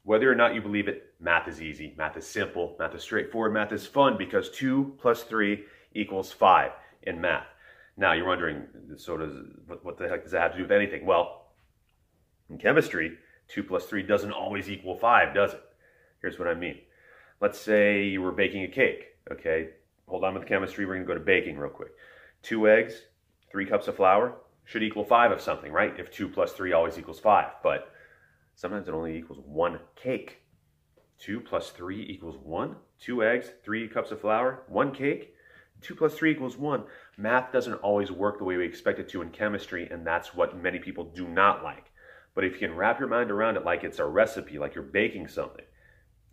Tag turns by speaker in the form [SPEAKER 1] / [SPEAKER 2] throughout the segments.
[SPEAKER 1] Whether or not you believe it, math is easy, math is simple, math is straightforward, math is fun because 2 plus 3 equals 5 in math. Now you're wondering, so what the heck does that have to do with anything? Well, in chemistry, 2 plus 3 doesn't always equal 5, does it? Here's what I mean. Let's say you were baking a cake, okay? Hold on with the chemistry, we're gonna go to baking real quick. 2 eggs, 3 cups of flour should equal 5 of something, right? If 2 plus 3 always equals 5, but sometimes it only equals 1 cake. 2 plus 3 equals 1. 2 eggs, 3 cups of flour, 1 cake. 2 plus 3 equals 1. Math doesn't always work the way we expect it to in chemistry, and that's what many people do not like. But if you can wrap your mind around it like it's a recipe, like you're baking something,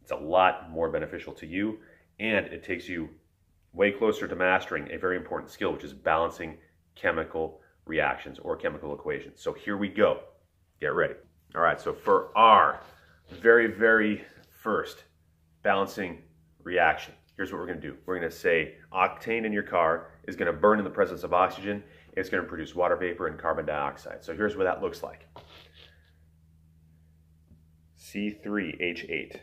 [SPEAKER 1] it's a lot more beneficial to you, and it takes you way closer to mastering a very important skill, which is balancing chemical reactions or chemical equations. So here we go. Get ready. All right, so for our very, very first balancing reaction, here's what we're going to do. We're going to say octane in your car is going to burn in the presence of oxygen. It's going to produce water vapor and carbon dioxide. So here's what that looks like. C3H8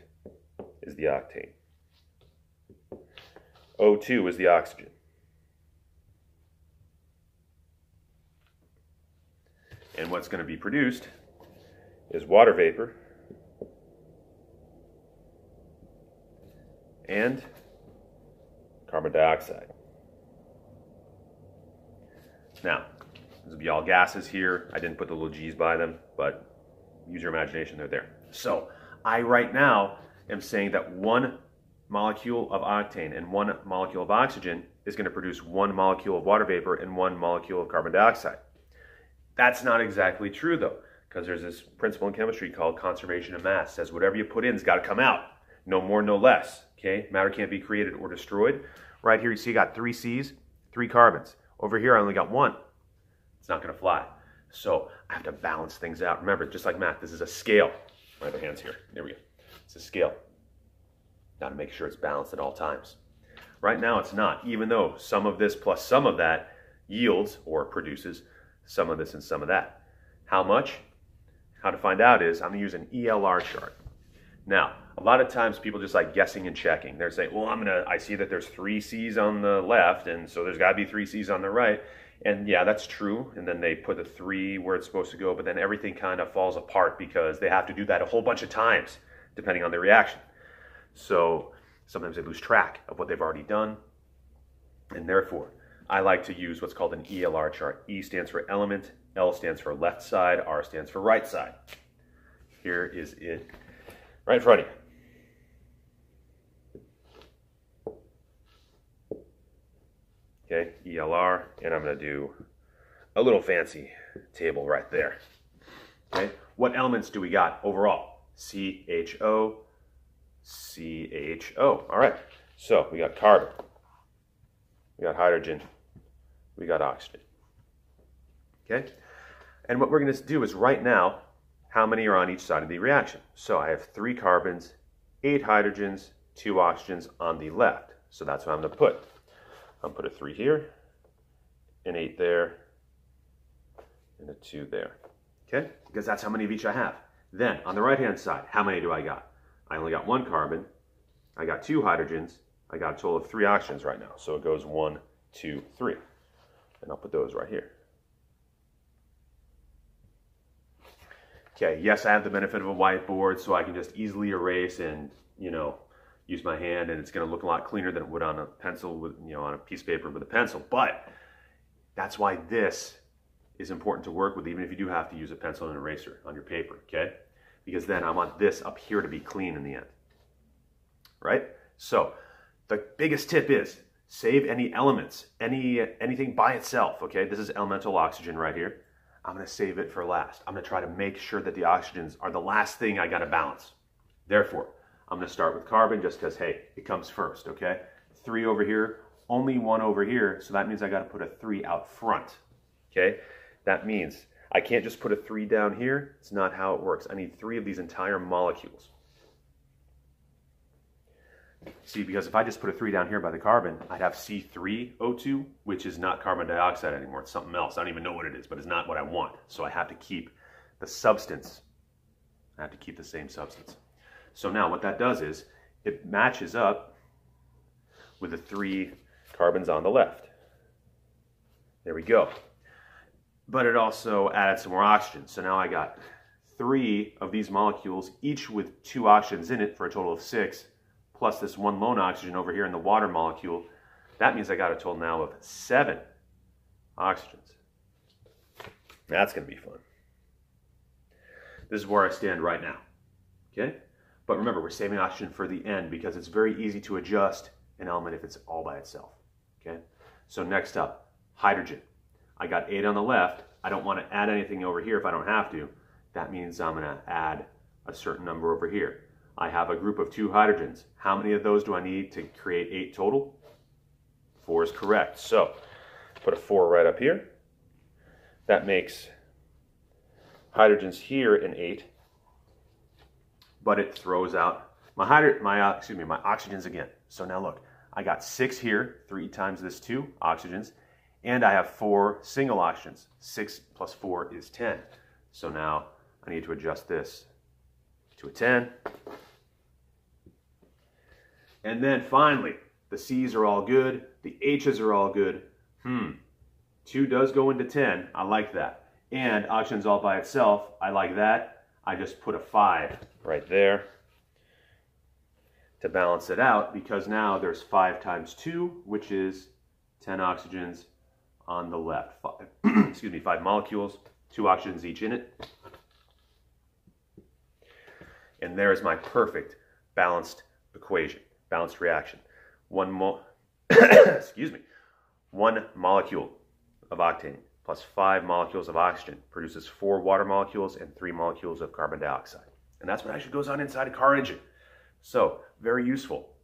[SPEAKER 1] is the octane. O2 is the oxygen. And what's going to be produced is water vapor and carbon dioxide. Now, there'll be all gases here. I didn't put the little G's by them, but use your imagination, they're there. So I right now am saying that 1 molecule of octane and 1 molecule of oxygen is going to produce 1 molecule of water vapor and 1 molecule of carbon dioxide. That's not exactly true though, because there's this principle in chemistry called conservation of mass. It says whatever you put in has got to come out. No more, no less. Okay? Matter can't be created or destroyed. Right here you see I got 3 C's, 3 carbons. Over here I only got 1. It's not going to fly. So I have to balance things out. Remember, just like math, this is a scale. My other hand's here. There we go. It's a scale. Got to make sure it's balanced at all times. Right now it's not, even though some of this plus some of that yields or produces some of this and some of that. How much? How to find out is I'm going to use an ELR chart. Now, a lot of times people just like guessing and checking. They're saying, well, I see that there's 3 C's on the left, and so there's got to be 3 C's on the right. And yeah, that's true. And then they put the 3 where it's supposed to go, but then everything kind of falls apart because they have to do that a whole bunch of times, depending on the reaction. So sometimes they lose track of what they've already done. And therefore, I like to use what's called an ELR chart. E stands for element, L stands for left side, R stands for right side. Here is it right in front of you. Okay, ELR, and I'm going to do a little fancy table right there. Okay, what elements do we got overall? CHO, CHO. All right, so we got carbon, we got hydrogen, we got oxygen. Okay, and what we're going to do is right now, how many are on each side of the reaction? So I have 3 carbons, 8 hydrogens, 2 oxygens on the left. So that's what I'm going to put. I'm going to put a 3 here, an 8 there, and a 2 there. Okay, because that's how many of each I have. Then on the right-hand side, how many do I got? I only got 1 carbon, I got 2 hydrogens, I got a total of 3 oxygens right now. So it goes 1, 2, 3. And I'll put those right here. Okay, yes, I have the benefit of a whiteboard, so I can just easily erase and, use my hand, and it's going to look a lot cleaner than it would on a pencil with, on a piece of paper with a pencil. But that's why this is important to work with, even if you do have to use a pencil and an eraser on your paper, okay? Because then I want this up here to be clean in the end, right? So the biggest tip is save any elements, anything by itself, okay? This is elemental oxygen right here. I'm going to save it for last. I'm going to try to make sure that the oxygens are the last thing I got to balance. Therefore, I'm going to start with carbon just because, hey, it comes first, okay? 3 over here, only 1 over here, so that means I got to put a 3 out front, okay? That means I can't just put a 3 down here. It's not how it works. I need 3 of these entire molecules. See, because if I just put a 3 down here by the carbon, I'd have C3O2, which is not carbon dioxide anymore. It's something else. I don't even know what it is, but it's not what I want. So I have to keep the substance. I have to keep the same substance. So now what that does is it matches up with the 3 carbons on the left. There we go. But it also added some more oxygen. So now I got 3 of these molecules, each with 2 oxygens in it for a total of 6, plus this 1 lone oxygen over here in the water molecule. That means I got a total now of 7 oxygens. That's going to be fun. This is where I stand right now. Okay? But remember, we're saving oxygen for the end because it's very easy to adjust an element if it's all by itself. Okay? So next up, hydrogen. I got 8 on the left. I don't want to add anything over here if I don't have to. That means I'm going to add a certain number over here. I have a group of 2 hydrogens. How many of those do I need to create 8 total? 4 is correct. So put a 4 right up here. That makes hydrogens here an 8, but it throws out my oxygens again. So now look, I got 6 here, 3 times this 2 oxygens, and I have 4 single oxygens. 6 plus 4 is 10. So now I need to adjust this to a 10. And then finally, the C's are all good, the H's are all good. 2 does go into 10, I like that. And oxygen's all by itself, I like that. I just put a 5 right there to balance it out, because now there's 5 times 2, which is 10 oxygens on the left. 5 molecules, 2 oxygens each in it. And there's my perfect balanced equation, balanced reaction. One molecule of octane plus 5 molecules of oxygen produces 4 water molecules and 3 molecules of carbon dioxide. And that's what actually goes on inside a car engine. So, very useful.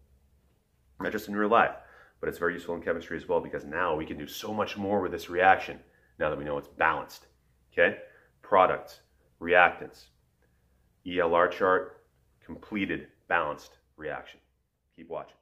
[SPEAKER 1] Not just in real life, but it's very useful in chemistry as well, because now we can do so much more with this reaction now that we know it's balanced. Okay? Products, reactants, ELR chart, completed, balanced reaction. Keep watching.